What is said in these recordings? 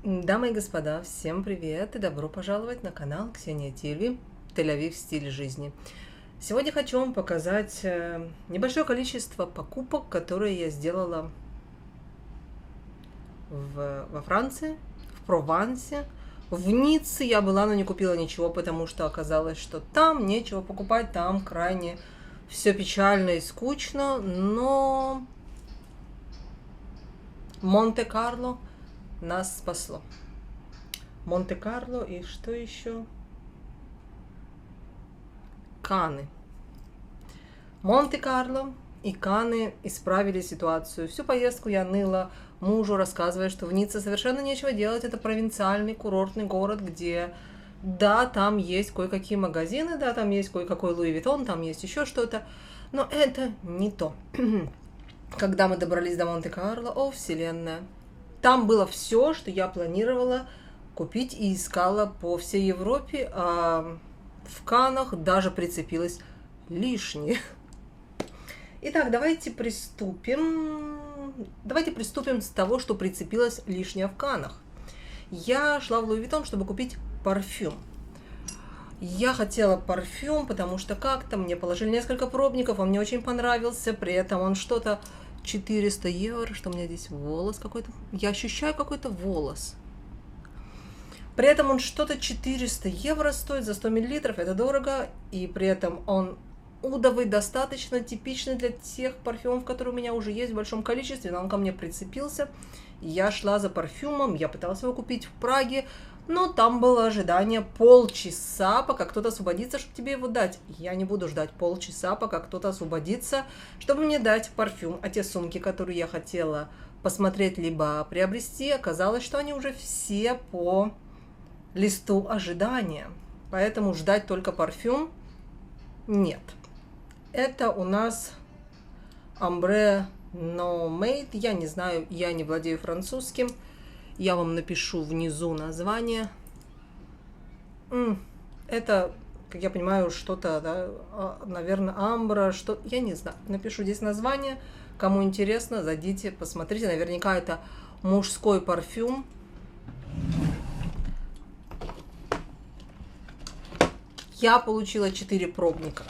Дамы и господа, всем привет и добро пожаловать на канал Ксения Тильви «Тель-Авив. Стиль жизни». Сегодня хочу вам показать небольшое количество покупок, которые я сделала во Франции, в Провансе. В Ницце я была, но не купила ничего, потому что оказалось, что там нечего покупать, там крайне все печально и скучно, но Монте-Карло нас спасло. Монте-Карло и что еще? Каны. Монте-Карло и Каны исправили ситуацию. Всю поездку я ныла мужу, рассказывая, что в Ницце совершенно нечего делать. Это провинциальный курортный город, где, да, там есть кое-какие магазины, да, там есть кое-какой Луи Виттон, там есть еще что-то, но это не то. Когда мы добрались до Монте-Карло, о, вселенная, там было все, что я планировала купить и искала по всей Европе, а в Каннах даже прицепилось лишнее. Итак, давайте приступим. Давайте приступим с того, что прицепилось лишнее в Каннах. Я шла в Луи Виттон, чтобы купить парфюм. Я хотела парфюм, потому что как-то мне положили несколько пробников, он мне очень понравился, при этом он что-то 400 евро, что у меня здесь волос какой-то, я ощущаю какой-то волос. При этом он что-то 400 евро стоит за 100 миллилитров, это дорого, и при этом он удовый, достаточно типичный для тех парфюмов, которые у меня уже есть в большом количестве, но он ко мне прицепился. Я шла за парфюмом, я пыталась его купить в Праге, но там было ожидание полчаса, пока кто-то освободится, чтобы тебе его дать. Я не буду ждать полчаса, пока кто-то освободится, чтобы мне дать парфюм. А те сумки, которые я хотела посмотреть либо приобрести, оказалось, что они уже все по листу ожидания. Поэтому ждать только парфюм нет. Это у нас Ambre No Made. Я не знаю, я не владею французским. Я вам напишу внизу название. Это, как я понимаю, что-то, да, наверное, Амбра, что, я не знаю. Напишу здесь название. Кому интересно, зайдите, посмотрите. Наверняка это мужской парфюм. Я получила 4 пробника.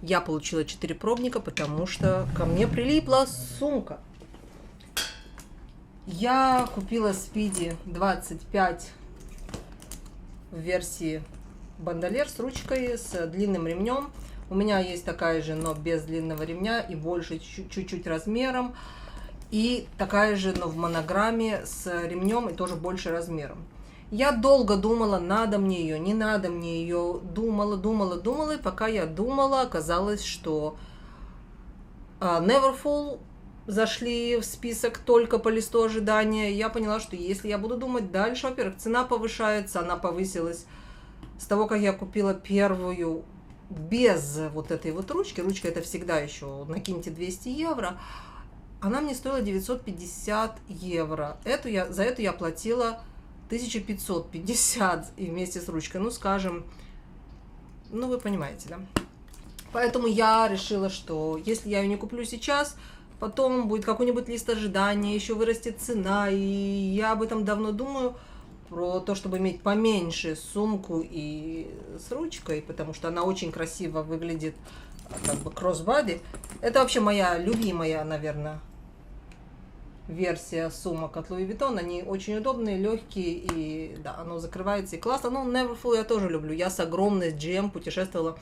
Я получила 4 пробника, потому что ко мне прилипла сумка. Я купила Speedy 25 в версии бандолер с ручкой, с длинным ремнем. У меня есть такая же, но без длинного ремня и больше чуть-чуть размером. И такая же, но в монограмме с ремнем и тоже больше размером. Я долго думала, надо мне ее, не надо мне ее. Думала. И пока я думала, оказалось, что Neverfull зашли в список только по листу ожидания. Я поняла, что если я буду думать дальше, во-первых, цена повышается, она повысилась с того, как я купила первую без вот этой вот ручки. Ручка это всегда еще, накиньте 200 евро. Она мне стоила 950 евро. За эту я платила 1550 и вместе с ручкой. Ну, скажем, ну, вы понимаете, да? Поэтому я решила, что если я ее не куплю сейчас, потом будет какой-нибудь лист ожидания, еще вырастет цена, и я об этом давно думаю, про то, чтобы иметь поменьше сумку и с ручкой, потому что она очень красиво выглядит, как бы кроссбади. Это вообще моя любимая, наверное, версия сумок от Louis Vuitton. Они очень удобные, легкие, и да, оно закрывается и классно. Ну, Neverfull я тоже люблю. Я с огромной GM путешествовала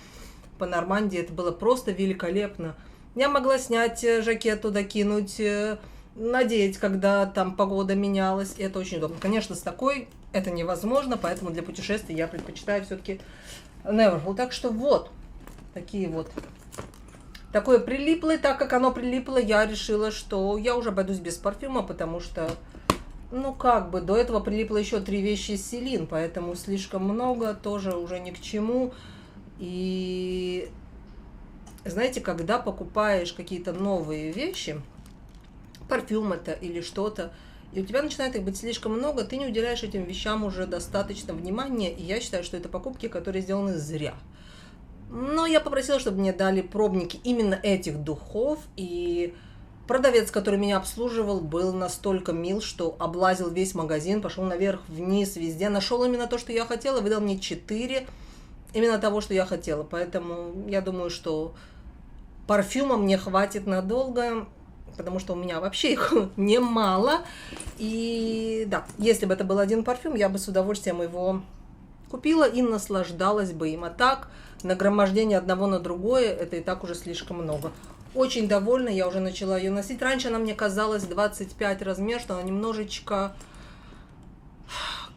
по Нормандии, это было просто великолепно. Я могла снять жакет туда, кинуть, надеть, когда там погода менялась, и это очень удобно. Конечно, с такой это невозможно, поэтому для путешествий я предпочитаю все-таки Neverfull. Так что вот, такие вот. Такое прилипло, и так как оно прилипло, я решила, что я уже обойдусь без парфюма, потому что, ну как бы, до этого прилипло еще 3 вещи из Селин, поэтому слишком много, тоже уже ни к чему. И знаете, когда покупаешь какие-то новые вещи, парфюм это или что-то, и у тебя начинает их быть слишком много, ты не уделяешь этим вещам уже достаточно внимания, и я считаю, что это покупки, которые сделаны зря. Но я попросила, чтобы мне дали пробники именно этих духов, и Продавец, который меня обслуживал, был настолько мил, что облазил весь магазин, пошел наверх, вниз, везде, нашел именно то, что я хотела, выдал мне 4 именно того, что я хотела. Поэтому я думаю, что парфюма мне хватит надолго, потому что у меня вообще их немало. И да, если бы это был один парфюм, я бы с удовольствием его купила и наслаждалась бы им. А так, нагромождение одного на другое, это и так уже слишком много. Очень довольна, я уже начала ее носить. Раньше она мне казалась 25 размер, что она немножечко,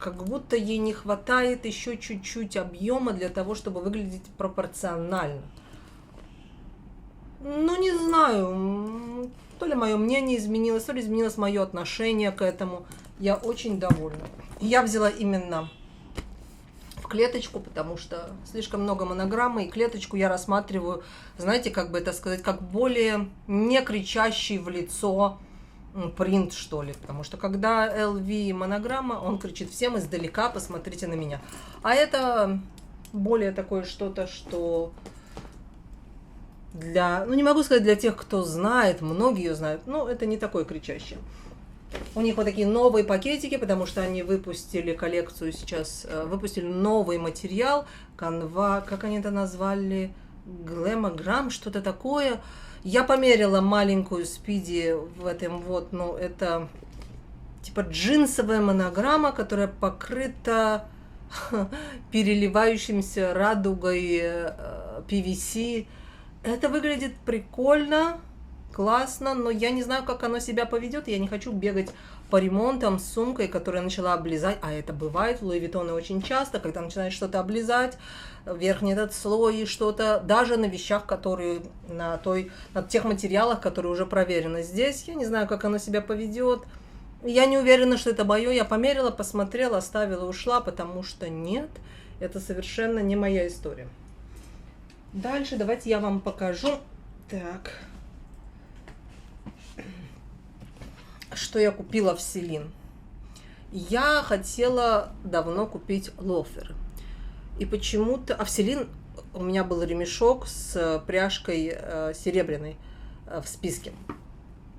как будто ей не хватает еще чуть-чуть объема для того, чтобы выглядеть пропорционально. Ну, не знаю, то ли мое мнение изменилось, то ли изменилось мое отношение к этому. Я очень довольна. Я взяла именно в клеточку, потому что слишком много монограммы, и клеточку я рассматриваю, знаете, как бы это сказать, как более не кричащий в лицо принт, что ли. Потому что когда LV монограмма, он кричит всем издалека, посмотрите на меня. А это более такое что-то, что для, ну не могу сказать для тех, кто знает, многие ее знают, но это не такое кричащее. У них вот такие новые пакетики, потому что они выпустили коллекцию сейчас, выпустили новый материал, канва, как они это назвали, глэмограмм, что-то такое. Я померила маленькую спиди в этом вот, ну это типа джинсовая монограмма, которая покрыта переливающимся радугой PVC. Это выглядит прикольно, классно, но я не знаю, как оно себя поведет. Я не хочу бегать по ремонтам с сумкой, которая начала облизать. А это бывает в Луи Виттоне очень часто, когда начинает что-то облизать, верхний этот слой и что-то, даже на вещах, которые на тех материалах, которые уже проверены. Здесь я не знаю, как оно себя поведет. Я не уверена, что это мое. Я померила, посмотрела, оставила, ушла, потому что нет, это совершенно не моя история. Дальше давайте я вам покажу, так, что я купила в Селин. Я хотела давно купить лофер. И почему-то... А в Селин у меня был ремешок с пряжкой серебряной в списке.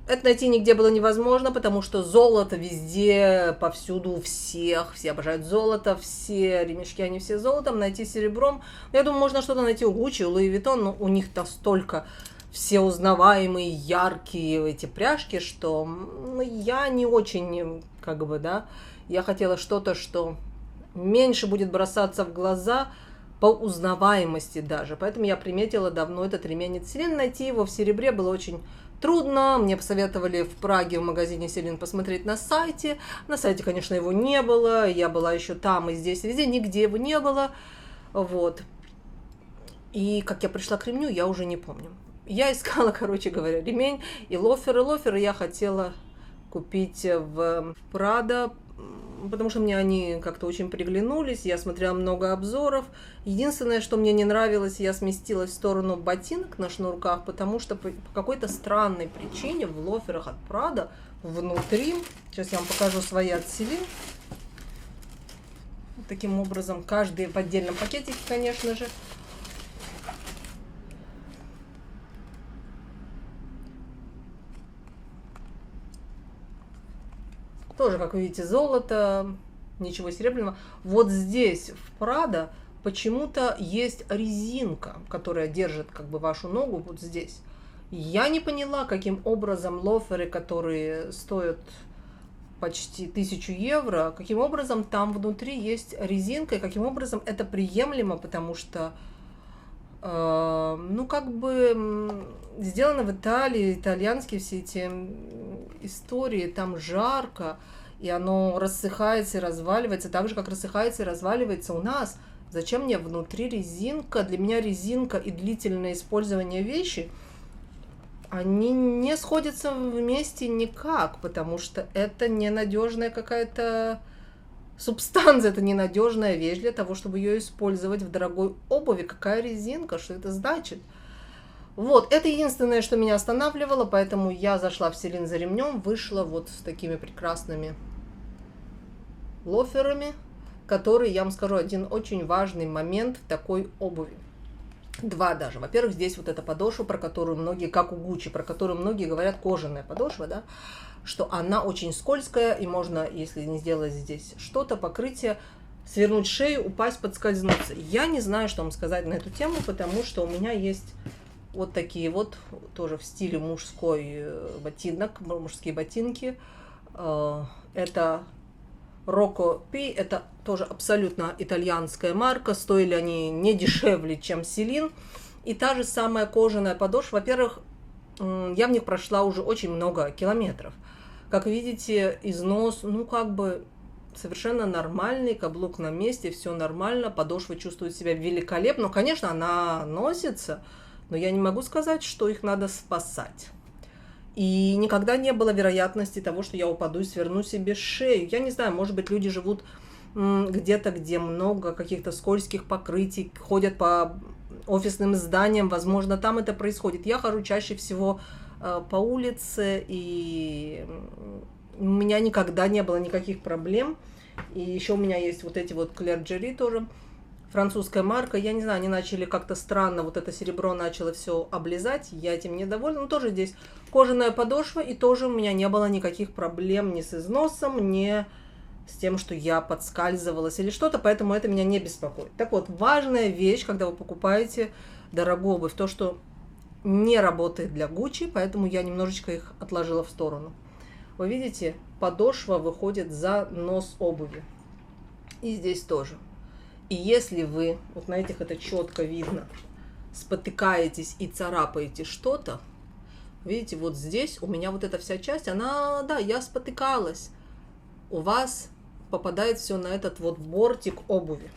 Это найти нигде было невозможно, потому что золото везде, повсюду, у всех. Все обожают золото, все ремешки, они все золотом. Найти серебром. Я думаю, можно что-то найти у Гуччи, у Луи Виттон, но у них-то столько все узнаваемые, яркие эти пряжки, что я не очень, как бы, да, я хотела что-то, что меньше будет бросаться в глаза по узнаваемости даже. Поэтому я приметила давно этот ремень Селин. Найти его в серебре было очень трудно. Мне посоветовали в Праге в магазине Селин посмотреть на сайте. На сайте, конечно, его не было. Я была еще там и здесь, везде. Нигде его не было. Вот. И как я пришла к ремню, я уже не помню. Я искала, короче говоря, ремень и лоферы. Лоферы я хотела купить в Прада, потому что мне они как-то очень приглянулись. Я смотрела много обзоров. Единственное, что мне не нравилось, я сместилась в сторону ботинок на шнурках, потому что по какой-то странной причине в лоферах от Прада внутри, сейчас я вам покажу свои от Селин. Таким образом, каждый в отдельном пакетике, конечно же. Тоже, как вы видите, золото, ничего серебряного. Вот здесь, в Прада, почему-то есть резинка, которая держит как бы вашу ногу вот здесь. Я не поняла, каким образом лоферы, которые стоят почти 1000 евро, каким образом там внутри есть резинка, и каким образом это приемлемо, потому что, ну, как бы сделано в Италии, итальянские все эти истории, там жарко, и оно рассыхается и разваливается, так же, как рассыхается и разваливается у нас. Зачем мне внутри резинка? Для меня резинка и длительное использование вещи, они не сходятся вместе никак, потому что это ненадежная какая-то субстанция, это ненадежная вещь для того, чтобы ее использовать в дорогой обуви. Какая резинка? Что это значит? Вот, это единственное, что меня останавливало, поэтому я зашла в Селин за ремнем, вышла вот с такими прекрасными лоферами, которые, я вам скажу, один очень важный момент в такой обуви. Два даже. Во-первых, здесь вот эта подошва, про которую многие, как у Гуччи, про которую многие говорят, кожаная подошва, да, что она очень скользкая, и можно, если не сделать здесь что-то, покрытие, свернуть шею, упасть, подскользнуться. Я не знаю, что вам сказать на эту тему, потому что у меня есть вот такие вот, тоже в стиле мужской ботинок, мужские ботинки. Это Rocco P, это тоже абсолютно итальянская марка, стоили они не дешевле, чем Celine. И та же самая кожаная подошва. Во-первых, я в них прошла уже очень много километров. Как видите, износ, ну как бы совершенно нормальный, каблук на месте, все нормально, подошва чувствует себя великолепно. Ну, конечно, она носится, но я не могу сказать, что их надо спасать. И никогда не было вероятности того, что я упаду и сверну себе шею. Я не знаю, может быть, люди живут где-то, где много каких-то скользких покрытий, ходят по офисным зданиям, возможно, там это происходит. Я хожу чаще всего по улице, и у меня никогда не было никаких проблем. И еще у меня есть вот эти вот Claire Jerry тоже, французская марка. Я не знаю, они начали как-то странно, вот это серебро начало все облизать, я этим недовольна. Но тоже здесь кожаная подошва, и тоже у меня не было никаких проблем ни с износом, ни с тем, что я подскальзывалась или что-то, поэтому это меня не беспокоит. Так вот, важная вещь, когда вы покупаете дорогую обувь, то, что не работает для Gucci, поэтому я немножечко их отложила в сторону. Вы видите, подошва выходит за нос обуви. И здесь тоже. И если вы, вот на этих это четко видно, спотыкаетесь и царапаете что-то, видите, вот здесь у меня вот эта вся часть, она, да, я спотыкалась. У вас попадает все на этот вот бортик обуви.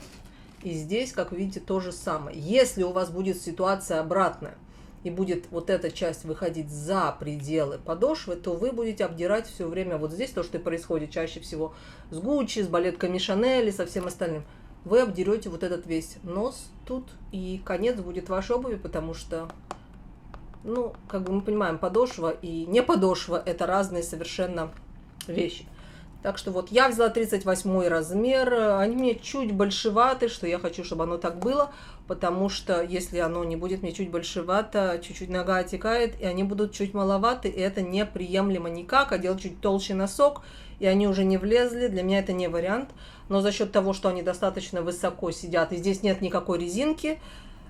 И здесь, как видите, то же самое. Если у вас будет ситуация обратная, и будет вот эта часть выходить за пределы подошвы, то вы будете обдирать все время вот здесь, то, что и происходит чаще всего с Gucci, с балетками Chanel и со всем остальным. Вы обдерете вот этот весь нос тут, и конец будет вашей обуви, потому что, ну, как бы мы понимаем, подошва и не подошва – это разные совершенно вещи. Так что вот я взяла 38 размер, они мне чуть большеваты, что я хочу, чтобы оно так было, потому что если оно не будет мне чуть большевато, чуть-чуть нога отекает, и они будут чуть маловаты, и это неприемлемо никак, а делать чуть толще носок, и они уже не влезли, для меня это не вариант, но за счет того, что они достаточно высоко сидят, и здесь нет никакой резинки,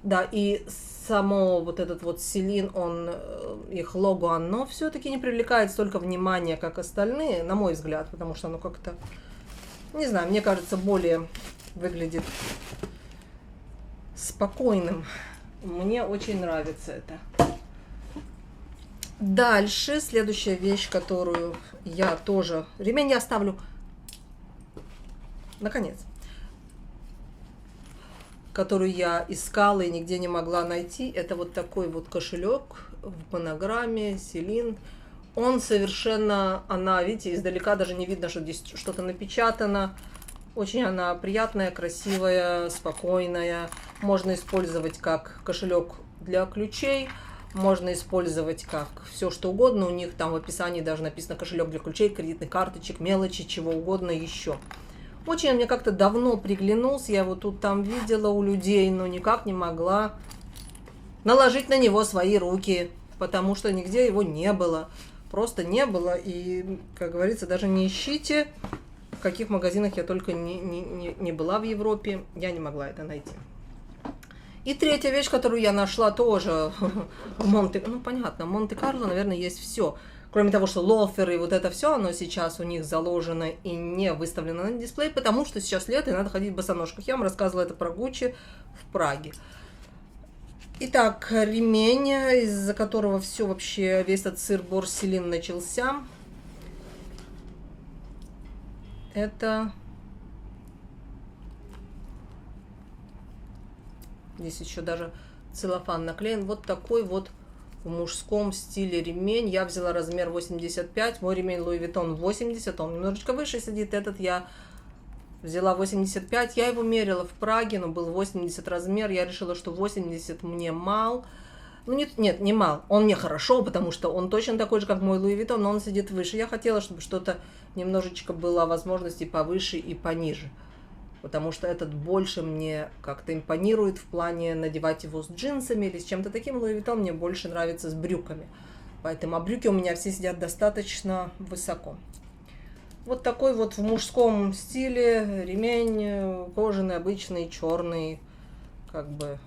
да, и само вот этот вот Celine, он, их лого, оно все-таки не привлекает столько внимания, как остальные, на мой взгляд, потому что оно как-то, не знаю, мне кажется, более выглядит спокойным. Мне очень нравится это. Дальше, следующая вещь, которую я тоже... Ремень я оставлю наконец. Которую я искала и нигде не могла найти. Это вот такой вот кошелек в монограмме Celine. Он совершенно, она, видите, издалека даже не видно, что здесь что-то напечатано. Очень она приятная, красивая, спокойная. Можно использовать как кошелек для ключей. Можно использовать как все что угодно. У них там в описании даже написано кошелек для ключей, кредитных карточек, мелочи, чего угодно еще. Очень он мне как-то давно приглянулся, я его тут там видела у людей, но никак не могла наложить на него свои руки, потому что нигде его не было, просто не было. И, как говорится, даже не ищите, в каких магазинах я только не была в Европе, я не могла это найти. И третья вещь, которую я нашла тоже в ну понятно, в Монте-Карло, наверное, есть все. Кроме того, что лоферы и вот это все, оно сейчас у них заложено и не выставлено на дисплей, потому что сейчас лето и надо ходить в босоножках. Я вам рассказывала это про Gucci в Праге. Итак, ремень, из-за которого все вообще, весь этот сыр-бор Celine начался. Это... Здесь еще даже целлофан наклеен. Вот такой вот в мужском стиле ремень. Я взяла размер 85. Мой ремень Louis Vuitton 80. Он немножечко выше сидит. Этот я взяла 85. Я его мерила в Праге, но был 80 размер. Я решила, что 80 мне мал. Ну, нет, не мал. Он мне хорошо, потому что он точно такой же, как мой Louis Vuitton, но он сидит выше. Я хотела, чтобы что-то немножечко было возможности повыше и пониже. потому что этот больше мне как-то импонирует в плане надевать его с джинсами или с чем-то таким. Луи Виттон мне больше нравится с брюками. Поэтому, а брюки у меня все сидят достаточно высоко. Вот такой вот в мужском стиле ремень кожаный, обычный, черный. Как бы,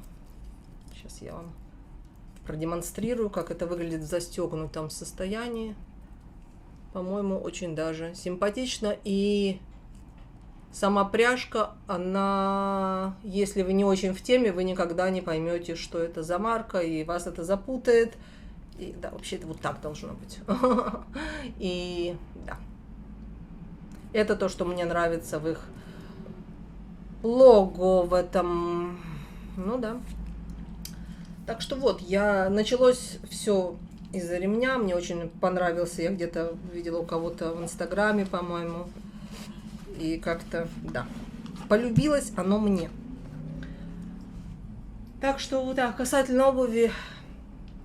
сейчас я вам продемонстрирую, как это выглядит в застегнутом состоянии. По-моему, очень даже симпатично. И сама пряжка, она, если вы не очень в теме, вы никогда не поймете, что это за марка, и вас это запутает. И да, вообще это вот так должно быть. И да. Это то, что мне нравится в их лого, в этом, ну да. Так что вот, началось все из-за ремня, мне очень понравился, я где-то видела у кого-то в Инстаграме, по-моему, и как-то, да, полюбилось оно мне. Так что, да, касательно обуви,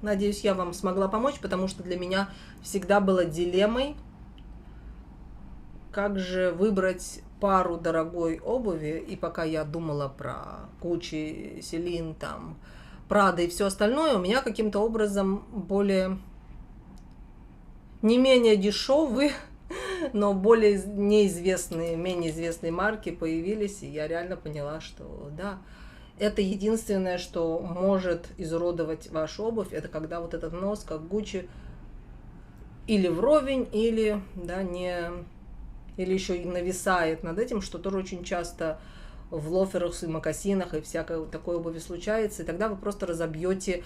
надеюсь, я вам смогла помочь, потому что для меня всегда было дилеммой, как же выбрать пару дорогой обуви. И пока я думала про Gucci, Celine, там, Prada и все остальное, у меня каким-то образом не менее дешевые, но более неизвестные, менее известные марки появились, и я реально поняла, что да, это единственное, что может изуродовать вашу обувь, это когда вот этот нос, как Gucci, или вровень, или, да, или еще и нависает над этим, что тоже очень часто в лоферах и мокасинах и всякой такой обуви случается, и тогда вы просто разобьете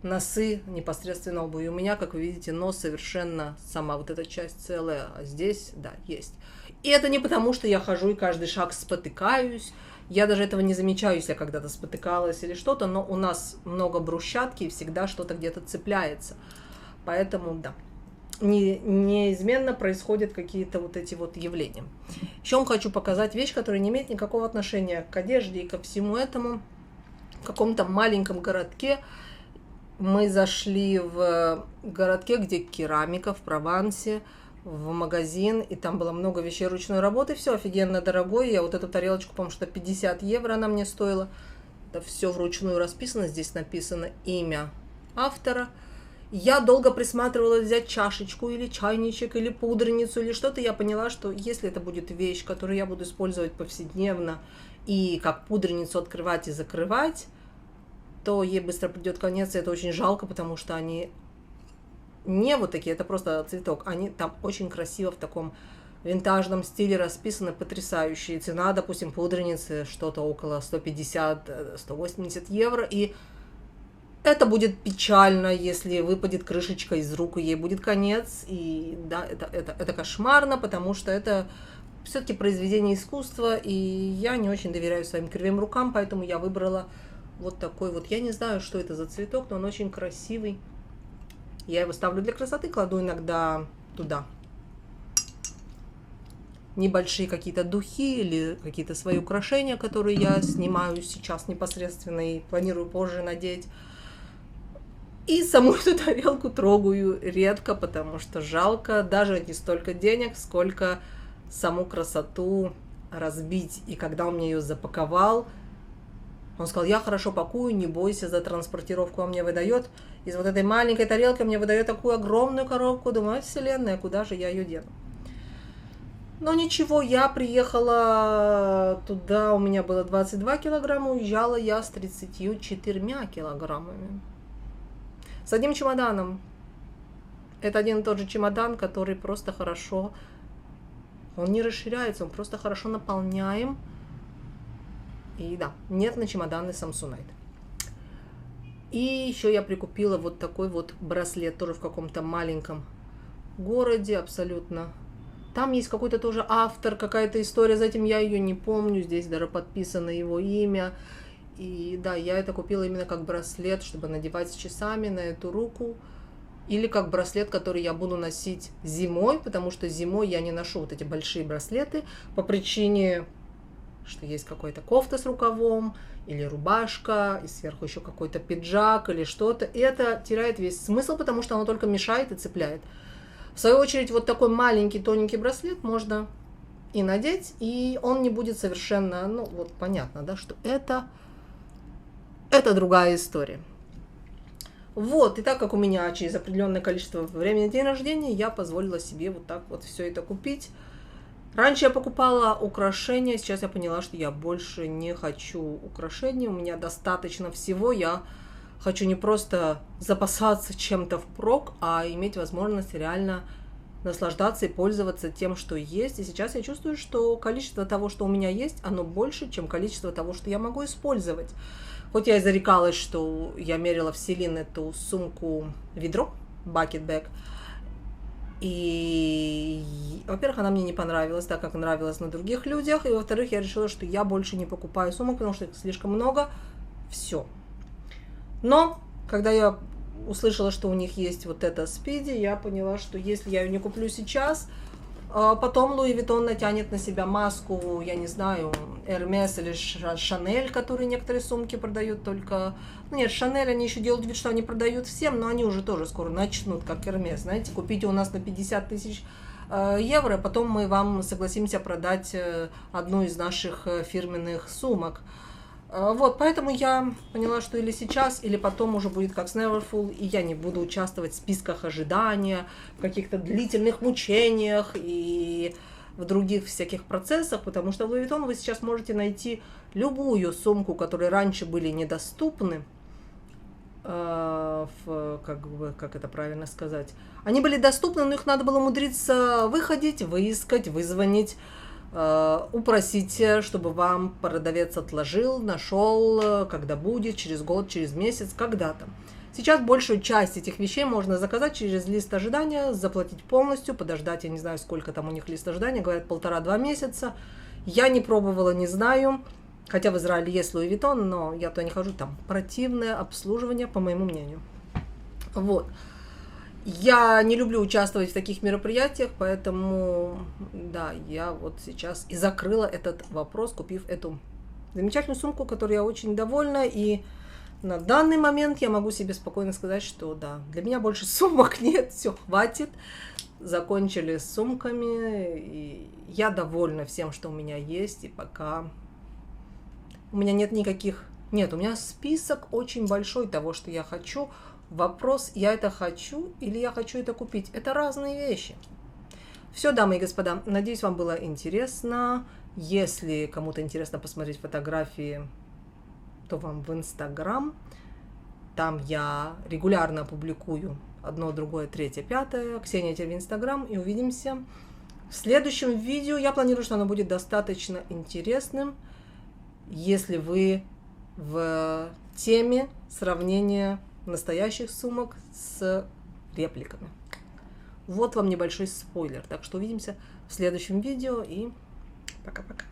носы непосредственно обуви. У меня, как вы видите, нос совершенно сама вот эта часть целая, а здесь, да, есть. И это не потому, что я хожу и каждый шаг спотыкаюсь, я даже этого не замечаю, если я когда-то спотыкалась или что-то, но у нас много брусчатки, и всегда что-то где-то цепляется. Поэтому, да, неизменно происходят какие-то вот эти вот явления. Еще вам хочу показать вещь, которая не имеет никакого отношения к одежде и ко всему этому. В каком-то маленьком городке мы зашли в городке, где керамика, в Провансе, в магазин, и там было много вещей ручной работы, все офигенно дорогое. Я вот эту тарелочку, по-моему, что 50 евро она мне стоила. Это все вручную расписано, здесь написано имя автора. Я долго присматривалась взять чашечку или чайничек, или пудреницу, или что-то. Я поняла, что если это будет вещь, которую я буду использовать повседневно, и как пудреницу открывать и закрывать, то ей быстро придет конец, и это очень жалко, потому что они не вот такие, это просто цветок. Они там очень красиво в таком винтажном стиле расписаны, потрясающие. Цена, допустим, пудреницы что-то около 150-180 евро, и это будет печально, если выпадет крышечка из рук, и ей будет конец. И да, это кошмарно, потому что это все-таки произведение искусства, и я не очень доверяю своим кривым рукам, поэтому я выбрала вот такой вот. Я не знаю, что это за цветок, но он очень красивый. Я его ставлю для красоты, кладу иногда туда небольшие какие-то духи или какие-то свои украшения, которые я снимаю сейчас непосредственно и планирую позже надеть. И саму эту тарелку трогаю редко, потому что жалко даже не столько денег, сколько саму красоту разбить. И когда он мне ее запаковал, он сказал: я хорошо пакую, не бойся за транспортировку. Он мне выдает из вот этой маленькой тарелки, мне выдает такую огромную коробку. Думаю, вселенная, куда же я ее дену? Но ничего, я приехала туда, у меня было 22 килограмма, уезжала я с 34 килограммами. С одним чемоданом. Это один и тот же чемодан, который просто хорошо, он не расширяется, он просто хорошо наполняем. И да, нет на чемоданы Samsonite. И еще я прикупила вот такой вот браслет, тоже в каком-то маленьком городе абсолютно. Там есть какой-то тоже автор, какая-то история, за этим я ее не помню, здесь даже подписано его имя. И да, я это купила именно как браслет, чтобы надевать с часами на эту руку. Или как браслет, который я буду носить зимой, потому что зимой я не ношу вот эти большие браслеты по причине, что есть какая-то кофта с рукавом, или рубашка, и сверху еще какой-то пиджак или что-то. И это теряет весь смысл, потому что оно только мешает и цепляет. В свою очередь, вот такой маленький тоненький браслет можно и надеть, и он не будет совершенно, ну вот понятно, да, что это другая история. Вот, и так как у меня через определенное количество времени день рождения, я позволила себе вот так вот все это купить. Раньше я покупала украшения, сейчас я поняла, что я больше не хочу украшений, у меня достаточно всего, я хочу не просто запасаться чем-то впрок, а иметь возможность реально наслаждаться и пользоваться тем, что есть. И сейчас я чувствую, что количество того, что у меня есть, оно больше, чем количество того, что я могу использовать. Хоть я и зарекалась, что я мерила в Селин эту сумку-ведро, bucket bag, и, во-первых, она мне не понравилась, так как нравилась на других людях, и, во-вторых, я решила, что я больше не покупаю сумок, потому что их слишком много, все. Но, когда я услышала, что у них есть вот эта Спиди, я поняла, что если я ее не куплю сейчас, потом Луи Виттон натянет на себя маску, я не знаю, Hermes или Шанель, которые некоторые сумки продают только... Ну нет, Шанель, они еще делают вид, что они продают всем, но они уже тоже скоро начнут, как Hermes, знаете, купите у нас на 50 тысяч евро, потом мы вам согласимся продать одну из наших фирменных сумок. Вот, поэтому я поняла, что или сейчас, или потом уже будет как с Neverfull, и я не буду участвовать в списках ожидания, в каких-то длительных мучениях и в других всяких процессах, потому что в Louis Vuitton вы сейчас можете найти любую сумку, которые раньше были недоступны, как это правильно сказать, они были доступны, но их надо было умудриться выходить, выискать, вызвонить, упросить, чтобы вам продавец отложил, нашел, когда будет, через год, через месяц, когда-то. Сейчас большую часть этих вещей можно заказать через лист ожидания, заплатить полностью, подождать, я не знаю, сколько там у них лист ожидания, говорят, 1,5-2 месяца. Я не пробовала, не знаю, хотя в Израиле есть Louis Vuitton, но я туда не хожу, там противное обслуживание, по моему мнению. Вот. Я не люблю участвовать в таких мероприятиях, поэтому, да, я вот сейчас и закрыла этот вопрос, купив эту замечательную сумку, которой я очень довольна, и на данный момент я могу себе спокойно сказать, что да, для меня больше сумок нет, все, хватит, закончили с сумками, и я довольна всем, что у меня есть, и пока у меня нет никаких... Нет, у меня список очень большой того, что я хочу. Вопрос, я это хочу или я хочу это купить. Это разные вещи. Все, дамы и господа, надеюсь, вам было интересно. Если кому-то интересно посмотреть фотографии, то вам в Инстаграм. Там я регулярно публикую одно, другое, третье, пятое. Ксения Терви Инстаграм. И увидимся в следующем видео. Я планирую, что оно будет достаточно интересным, если вы в теме сравнения настоящих сумок с репликами. Вот вам небольшой спойлер. Так что увидимся в следующем видео и пока-пока.